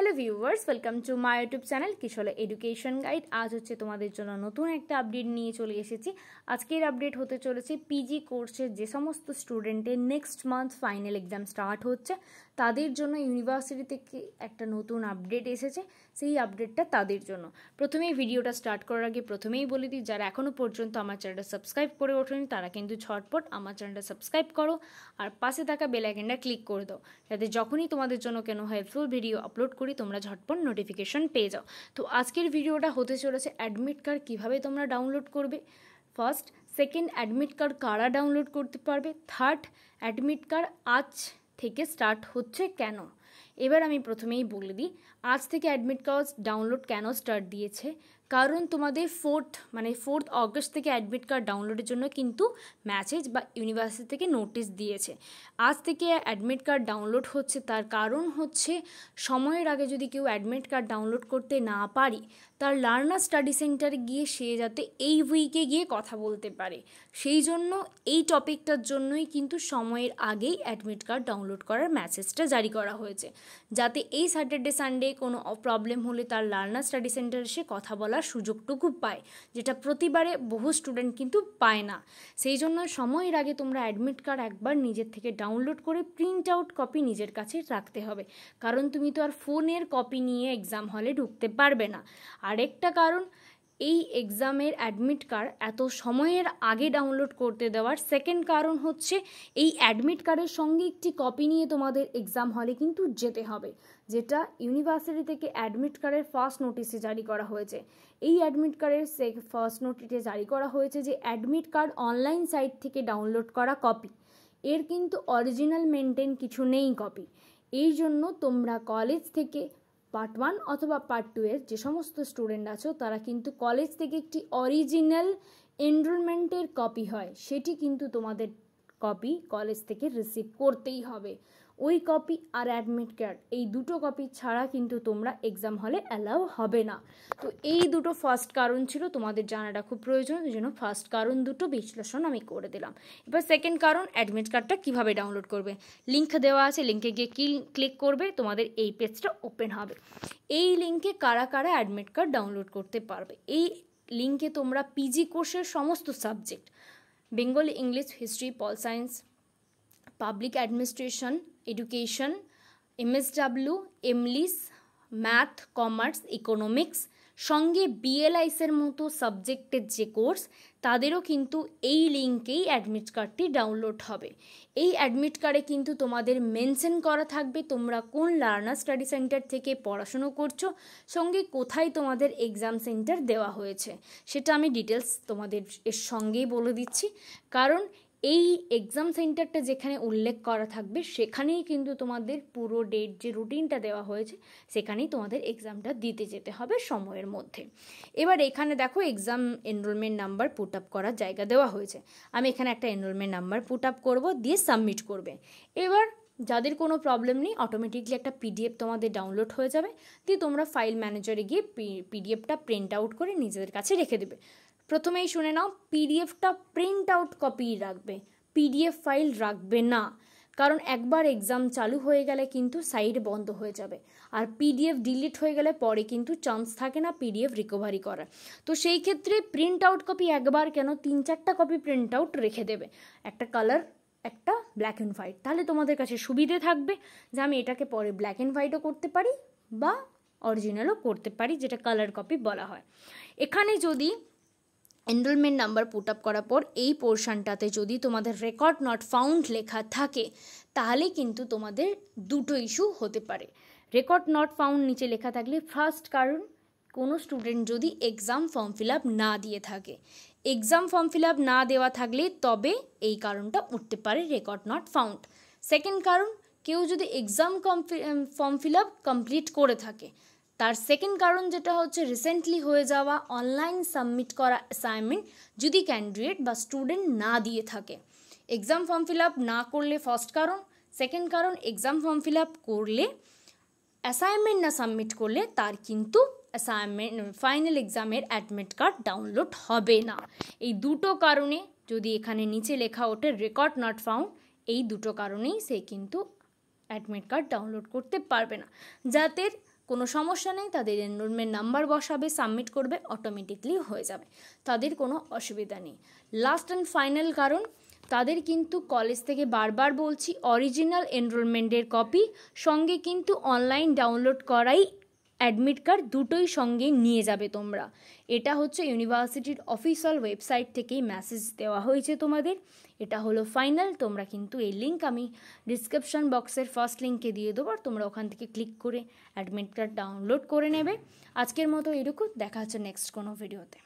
Hello viewers, welcome to my YouTube channel Kishore education guide. আজ হচ্ছে তোমাদের জন্য নতুন একটা আপডেট নিয়ে চলে এসেছি। আজকের আপডেট হতে চলেছে পিজি কোর্সের যে সমস্ত স্টুডেন্টের next month final exam start হচ্ছে তাদের জন্য ইউনিভার্সিটি থেকে একটা নতুন আপডেট এসেছে। সেই আপডেটটা তাদের জন্য। প্রথমেই ভিডিওটা স্টার্ট করার আগে প্রথমেই বলে দিই, যারা এখনও পর্যন্ত আমার চ্যানেলটা সাবস্ক্রাইব করে ওঠেনি তারা কিন্তু ঝটপট আমার চ্যানেলটা সাবস্ক্রাইব করো আর পাশে থাকা বেল আইকনটা ক্লিক করে দাও, যাতে যখনই তোমাদের জন্য কোনো হেল্পফুল ভিডিও আপলোড করি তোমরা ঝটপট নোটিফিকেশন পেয়ে যাও। তো আজকের ভিডিওটা হতে চলেছে অ্যাডমিট কার্ড কীভাবে তোমরা ডাউনলোড করবে, ফার্স্ট, সেকেন্ড অ্যাডমিট কার্ড কারা ডাউনলোড করতে পারবে, থার্ড অ্যাডমিট কার্ড আজ থেকে স্টার্ট হচ্ছে কেন। এবার আমি প্রথমেই বলে দিই আজ থেকে অ্যাডমিট কার্ড ডাউনলোড কেন স্টার্ট দিয়েছে। কারণ তোমাদের ফোর্থ অগস্ট থেকে অ্যাডমিট কার্ড ডাউনলোডের জন্য কিন্তু মেসেজ বা ইউনিভার্সিটি থেকে নোটিশ দিয়েছে। আজ থেকে অ্যাডমিট কার্ড ডাউনলোড হচ্ছে, তার কারণ হচ্ছে সময়ের আগে যদি কেউ অ্যাডমিট কার্ড ডাউনলোড করতে না পারি তার লার্নার স্টাডি সেন্টারে গিয়ে সে যাতে এই উইকে গিয়ে কথা বলতে পারে, সেই জন্য এই টপিকটার জন্যই কিন্তু সময়ের আগেই অ্যাডমিট কার্ড ডাউনলোড করার মেসেজটা জারি করা হয়েছে, যাতে এই স্যাটারডে সানডে কোনো প্রবলেম হলে তার লার্নার স্টাডি সেন্টারে সে কথা বলার সুযোগটুকু পায়, যেটা প্রতিবারে বহু স্টুডেন্ট কিন্তু পায় না। সেই জন্য সময়ের আগে তোমরা অ্যাডমিট কার্ড একবার নিজের থেকে ডাউনলোড করে প্রিন্ট আউট কপি নিজের কাছে রাখতে হবে, কারণ তুমি তো আর ফোনের কপি নিয়ে এক্সাম হলে ঢুকতে পারবে না। আরেকটা কারণ, এই এক্সামের অ্যাডমিট কার্ড এত সময়ের আগে ডাউনলোড করতে দেওয়ার সেকেন্ড কারণ হচ্ছে এই অ্যাডমিট কার্ডের সঙ্গে একটি কপি নিয়ে তোমাদের এক্সাম হলে কিন্তু যেতে হবে, যেটা ইউনিভার্সিটি থেকে অ্যাডমিট কার্ডের ফার্স্ট নোটিশে জারি করা হয়েছে। এই অ্যাডমিট কার্ডের ফার্স্ট নোটিশে জারি করা হয়েছে যে অ্যাডমিট কার্ড অনলাইন সাইট থেকে ডাউনলোড করা কপি, এর কিন্তু অরিজিনাল মেনটেন কিছু নেই কপি। এই জন্য তোমরা কলেজ থেকে পার্ট 1 অথবা পার্ট 2 এর যে সমস্ত স্টুডেন্ট আছো তারা কিন্তু কলেজ থেকে একটি অরিজিনাল এনরোলমেন্টের কপি হয়, সেটি কিন্তু তোমাদের কপি কলেজ থেকে রিসিভ করতেই হবে। ওই কপি আর অ্যাডমিট কার্ড এই দুটো কপি ছাড়া কিন্তু তোমরা এক্সাম হলে অ্যালাউ হবে না। তো এই দুটো ফার্স্ট কারণ ছিল, তোমাদের জানাটা খুব প্রয়োজন, এই জন্য ফার্স্ট কারণ দুটো বিশ্লেষণ আমি করে দিলাম। এবার সেকেন্ড কারণ, অ্যাডমিট কার্ডটা কীভাবে ডাউনলোড করবে। লিঙ্ক দেওয়া আছে, লিঙ্কে গিয়ে ক্লিক করবে, তোমাদের এই পেজটা ওপেন হবে। এই লিঙ্কে কারা কারা অ্যাডমিট কার্ড ডাউনলোড করতে পারবে। এই লিঙ্কে তোমরা পিজি কোর্সের সমস্ত subject, Bengali, English, history, pol science, public administration, education, MSW, English, math, commerce, economics, সঙ্গে বিএলআইসের মতো সাবজেক্টের যে কোর্স তাদেরও কিন্তু এই লিঙ্কেই অ্যাডমিট কার্ডটি ডাউনলোড হবে। এই অ্যাডমিট কার্ডে কিন্তু তোমাদের মেনশন করা থাকবে তোমরা কোন লার্নার স্টাডি সেন্টার থেকে পড়াশুনো করছো, সঙ্গে কোথায় তোমাদের এক্সাম সেন্টার দেওয়া হয়েছে, সেটা আমি ডিটেলস তোমাদের এর সঙ্গেই বলে দিচ্ছি। কারণ এই এক্সাম সেন্টারটা যেখানে উল্লেখ করা থাকবে সেখানেই কিন্তু তোমাদের পুরো ডেট যে রুটিনটা দেওয়া হয়েছে সেখানেই তোমাদের এক্সামটা দিতে যেতে হবে সময়ের মধ্যে। এবার এখানে দেখো exam enrolment number put up করার জায়গা দেওয়া হয়েছে। আমি এখানে একটা এনরোলমেন্ট নাম্বার পুট আপ করবো, দিয়ে সাবমিট করবে। এবার যাদের কোনো প্রবলেম নেই অটোমেটিকলি একটা পিডিএফ তোমাদের ডাউনলোড হয়ে যাবে, দিয়ে তোমরা ফাইল ম্যানেজারে গিয়ে পিডিএফটা প্রিন্ট আউট করে নিজেদের কাছে রেখে দেবে। প্রথমেই শুনে নাও, পিডিএফটা প্রিন্ট আউট কপি রাখবে, পিডিএফ ফাইল রাখবে না, কারণ একবার এক্সাম চালু হয়ে গেলে কিন্তু সাইট বন্ধ হয়ে যাবে, আর পিডিএফ ডিলিট হয়ে গেলে পরে কিন্তু চান্স থাকে না পিডিএফ রিকভারি করার। তো সেই ক্ষেত্রে প্রিন্ট আউট কপি একবার কেন 3-4টা কপি প্রিন্ট আউট রেখে দেবে, একটা কালার, একটা ব্ল্যাক অ্যান্ড হোয়াইট, তাহলে তোমাদের কাছে সুবিধে থাকবে যে আমি এটাকে পরে ব্ল্যাক অ্যান্ড হোয়াইটও করতে পারি বা অরিজিনালও করতে পারি, যেটা কালার কপি বলা হয়। এখানে যদি এনরোলমেন্ট নাম্বার পুট আপ করার পর এই পোর্শনটাতে যদি তোমাদের রেকর্ড নট ফাউন্ড লেখা থাকে তাহলে কিন্তু তোমাদের দুটো ইস্যু হতে পারে। রেকর্ড নট ফাউন্ড নিচে লেখা থাকলে ফার্স্ট কারণ, কোনো স্টুডেন্ট যদি এক্সাম ফর্ম ফিল আপ না দিয়ে থাকে, এক্সাম ফর্ম ফিল আপ না দেওয়া থাকলে তবে এই কারণটা উঠতে পারে রেকর্ড নট ফাউন্ড। সেকেন্ড কারণ, কেউ যদি exam form fill up complete করে থাকে, তার সেকেন্ড কারণ যেটা হচ্ছে রিসেন্টলি হয়ে যাওয়া অনলাইন সাবমিট করা অ্যাসাইনমেন্ট যদি ক্যান্ডিডেট বা স্টুডেন্ট না দিয়ে থাকে। এক্সাম ফর্ম ফিল আপ না করলে ফার্স্ট কারণ, সেকেন্ড কারণ এক্সাম ফর্ম ফিল আপ করলে অ্যাসাইনমেন্ট না সাবমিট করলে তার কিন্তু অ্যাসাইনমেন্ট ফাইনাল এক্সামের অ্যাডমিট কার্ড ডাউনলোড হবে না। এই দুটো কারণে যদি এখানে নিচে লেখা ওঠে রেকর্ড নট ফাউন্ড, এই দুটো কারণেই সে কিন্তু অ্যাডমিট কার্ড ডাউনলোড করতে পারবে না। যাদের কোনো সমস্যা নেই, তাদের এনরোলমেন্ট নাম্বার বসাবে, সাবমিট করবে, অটোমেটিকলি হয়ে যাবে, তাদের কোনো অসুবিধা নেই। লাস্ট অ্যান্ড ফাইনাল কারণ, তাদের কিন্তু কলেজ থেকে বারবার বলছি অরিজিনাল এনরোলমেন্টের কপি সঙ্গে কিন্তু অনলাইন ডাউনলোড করাই অ্যাডমিট কার্ড দুটোই সঙ্গে নিয়ে যাবে তোমরা। এটা হচ্ছে ইউনিভার্সিটির অফিসিয়াল ওয়েবসাইট থেকেই মেসেজ দেওয়া হয়েছে তোমাদের। এটা হলো ফাইনাল। তোমরা কিন্তু এই লিঙ্ক আমি ডিসক্রিপশন বক্সের ফার্স্ট লিঙ্কে দিয়ে দেবো, আর তোমরা ওখান থেকে ক্লিক করে অ্যাডমিট কার্ড ডাউনলোড করে নেবে। আজকের মতো এটুকু, দেখা হচ্ছে নেক্সট কোনো ভিডিওতে।